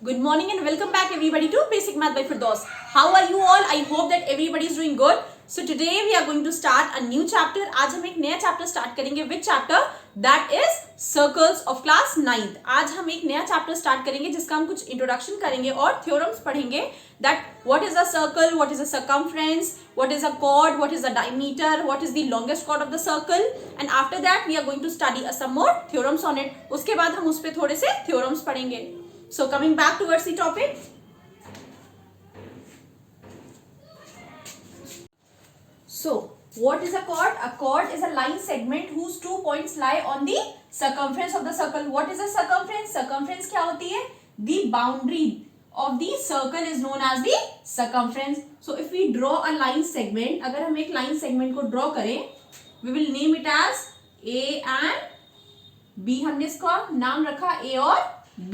Good morning and welcome back everybody to Basic Math by Firdaus. How are you all? I hope that everybody is doing good. So today we are going to start a new chapter. आज हम एक नया chapter start करेंगे. Which chapter? That is Circles of class 9th. आज हम एक नया chapter start करेंगे जिसका हम कुछ introduction करेंगे और theorems पढ़ेंगे. That what is a circle, what is a circumference, what is a chord, what is a diameter, what is the longest chord of the circle, and after that we are going to study some more theorems on it. उसके बाद हम उस पे थोड़े से theorems पढ़ेंगे. So coming back towards the topic. So what is a chord? A chord is a line segment whose two points lie on the circumference of the circle. What is a circumference? Circumference क्या होती है? The boundary of the circle is known as the circumference. So if we draw a line segment, अगर हम एक line segment को draw करें, we will name it as A and B. हमने इसका नाम रखा A और B.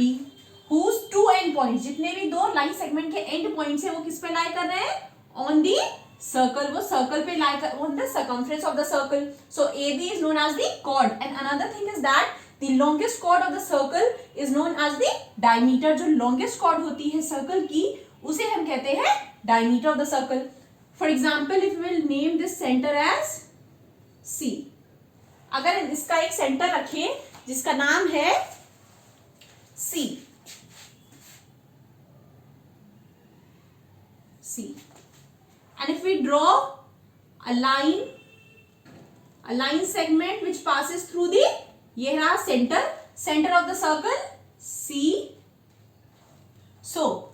Whose two end points, जितने भी दो लाइन सेगमेंट के एंड पॉइंट्स हैं वो किस पे लाई कर रहे हैं? ऑन दी सर्कल, वो सर्कल पे लाई कर, on the circumference of the circle. So A B is known as the chord. And another thing is that the longest chord of the circle is known as the diameter. जो longest chord होती है circle की उसे हम कहते हैं diameter of the circle. For example if will name this centre as C. अगर इसका एक सेंटर रखें जिसका नाम है सी, C. And if we draw a line segment which passes through the, ये रहा center of the circle C. So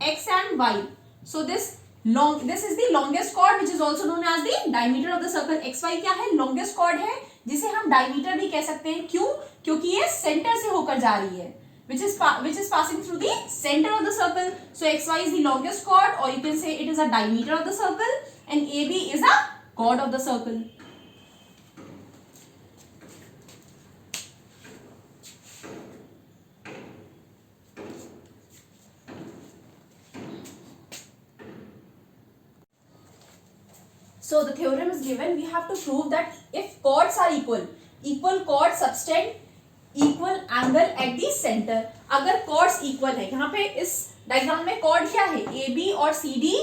X and Y. So this is the longest chord which is also known as the diameter of the circle. XY क्या है? longest chord है जिसे हम diameter भी कह सकते हैं. क्यों? क्योंकि ये center से होकर जा रही है. Which is passing through the center of the circle. So XY is the longest chord, or you can say it is a diameter of the circle, and AB is a chord of the circle. So the theorem is given. We have to prove that if chords are equal chords subtend equal angle at the centre. अगर chords equal है, यहाँ पे इस diagram में cord क्या है? A B और C D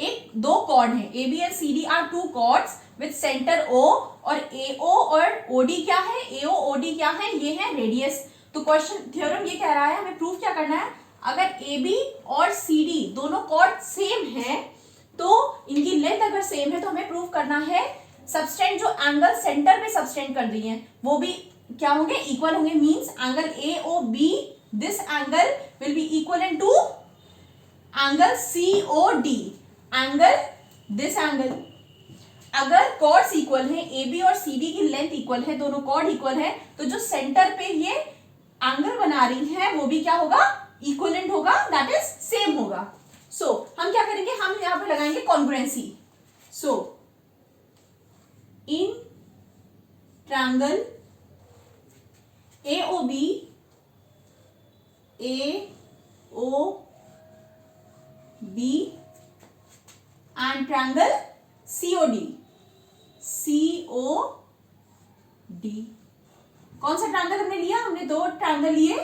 एक दो कॉर्ड है. A B and C D are two chords with centre O, और ए ओ और ओ डी क्या है? ए ओ ओ डी क्या है? ये है रेडियस. तो क्वेश्चन थ्योरम ये कह रहा है हमें प्रूफ क्या करना है? अगर ए बी और सी डी दोनों कॉर्ड सेम है तो इनकी लेंथ अगर सेम है तो हमें प्रूफ करना है सबस्टेंड जो एंगल सेंटर पे सबस्टेंड कर रही है वो भी क्या होंगे? इक्वल होंगे. Means angle A O B, this angle will be equal to angle C O D, angle this angle. अगर कॉर्ड्स इक्वल है, ए बी और सी डी की लेंथ इक्वल है, दोनों कॉर्ड इक्वल है, तो जो सेंटर पे ये एंगल बना रही है वो भी क्या होगा? इक्वलेंट होगा, दैट इज सेम होगा. सो हम क्या करेंगे? हम यहां पे लगाएंगे congruency. So in triangle AOB, AOB and triangle COD, COD. कौन सा ट्रायंगल हमने लिया? हमने दो ट्रायंगल लिए,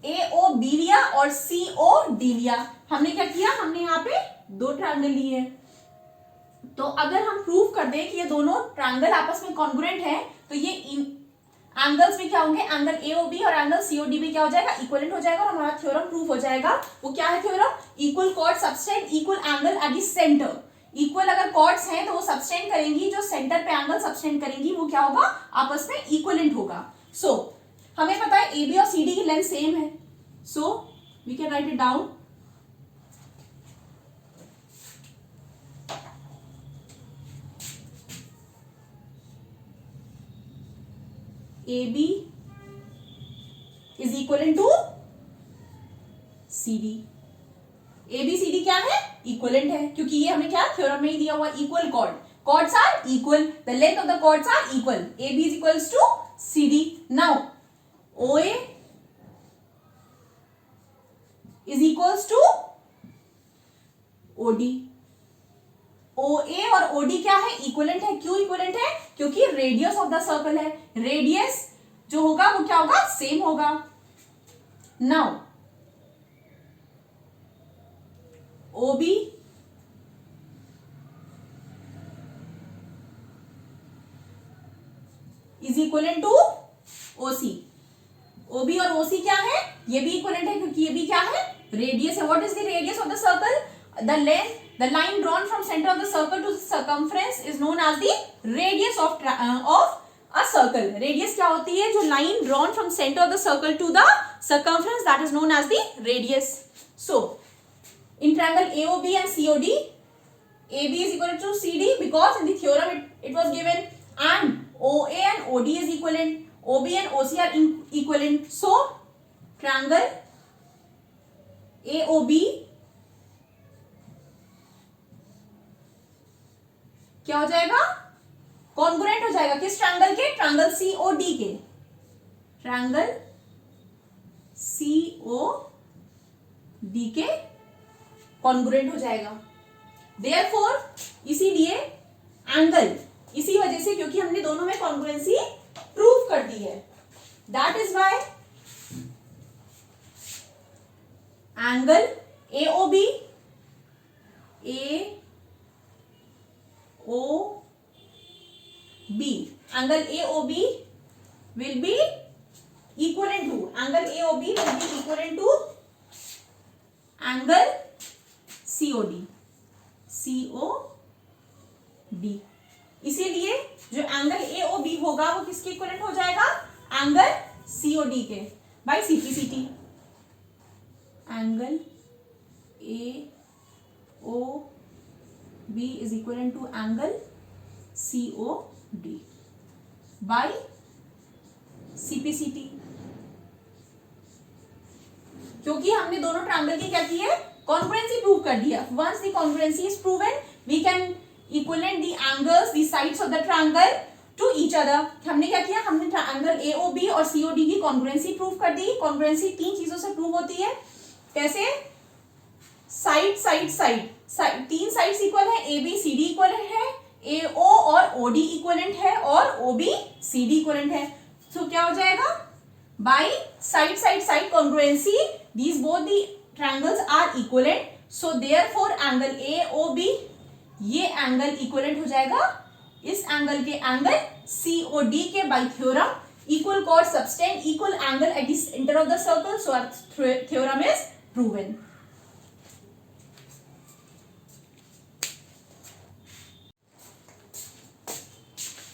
AOB लिया और COD लिया. हमने क्या किया? हमने यहाँ पे दो ट्रायंगल लिए. तो अगर हम प्रूव कर दें कि ये दोनों ट्रायंगल आपस में कॉन्ग्रुएंट है तो ये एंगल्स भी क्या होंगे? एंगल AOB और एंगल COD भी क्या हो जाएगा? इक्वलेंट हो जाएगा और हमारा थ्योरम प्रूफ हो जाएगा. वो क्या है theorem? Equal cord subtended equal angle at the centre. Equal अगर कॉर्ड्स हैं तो वो सबस्टेंड करेंगी, जो सेंटर पे एंगल सबस्टेंड करेंगी वो क्या होगा? आपस में इक्वलेंट होगा. सो हमें पता है AB और CD की लेंथ सेम है. So we can write it down. AB is equivalent to CD. ABCD क्या है? इक्वलेंट है, क्योंकि ये हमें क्या थ्योरम में ही दिया हुआ equal chord. Chords are equal, the length of the chords are equal. AB is equals to CD. Now OA is equals to OD. OA और OD क्या है? इक्वलेंट है. क्यों इक्वलेंट है? क्योंकि रेडियस ऑफ द सर्कल है. Radius जो होगा वो क्या होगा? सेम होगा. Now OB is equivalent to OC. OB और OC क्या है, ये भी इक्वलेंट है क्योंकि ये भी क्या है, रेडियस है. What is the radius of the circle? The length, the line drawn from centre of the circle to circumference is known as the radius of a circle. Radius क्या होती है? जो line drawn from centre of the circle to the circumference, that is known as the radius. So in triangle AOB and COD, AB is equal to CD because in the theorem it was given, and OA and OD is equivalent, OB and OC are equivalent. So triangle AOB क्या हो जाएगा? Congruent हो जाएगा. किस triangle के? Triangle COD के. Triangle COD के congruent हो जाएगा. देयरफॉर इसीलिए एंगल, इसी वजह से, क्योंकि हमने दोनों में कॉन्ग्रुएंसी प्रूव कर दी है, that is why angle AOB angle AOB will be equivalent to angle AOB will be equivalent to angle COD. इसीलिए जो एंगल AOB होगा वो किसके इक्विवेलेंट हो जाएगा? एंगल COD के. By simplicity angle AOB is equivalent to angle COD by simplicity. क्योंकि हमने दोनों ट्रायंगल की क्या की है? कॉन्ग्रुएंसी प्रूव कर दिया. Once the congruency is proven, we can equivalent the angles, the sides of the triangle to each other. हमने क्या किया? हमने ट्रायंगल AOB और COD की कॉन्ग्रुएंसी प्रूव कर दी. कॉन्ग्रुएंसी 3 चीजों से प्रूव होती है. कैसे? Side side side, 3 sides equal है, AB CD इक्वल है, AO और OD इक्वलेंट है, और OB CD इक्वलेंट है. तो क्या हो जाएगा? By side side side congruency, these both the triangles are equivalent. So therefore angle AOB, ये एंगल इक्विवेलेंट हो जाएगा इस एंगल के एंगल COD के. By theorem equal chord subtend equal angle at the centre of the circle. So our theorem is proven.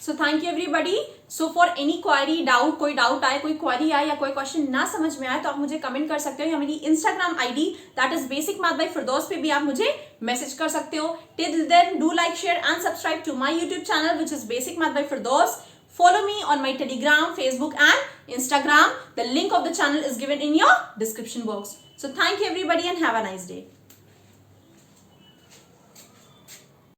So thank you everybody. So for any query, doubt, कोई doubt आए, कोई क्वारी आए या कोई question ना समझ में आए तो आप मुझे कमेंट कर सकते हो, या मेरी Instagram ID that is basic math by Firdaus पे भी आप मुझे मैसेज कर सकते हो. Till then do like, share and subscribe to my YouTube channel which is basic math by Firdaus. Follow me on my Telegram, Facebook and Instagram. The link of the channel is given in your description box. So thank you everybody and have a nice day.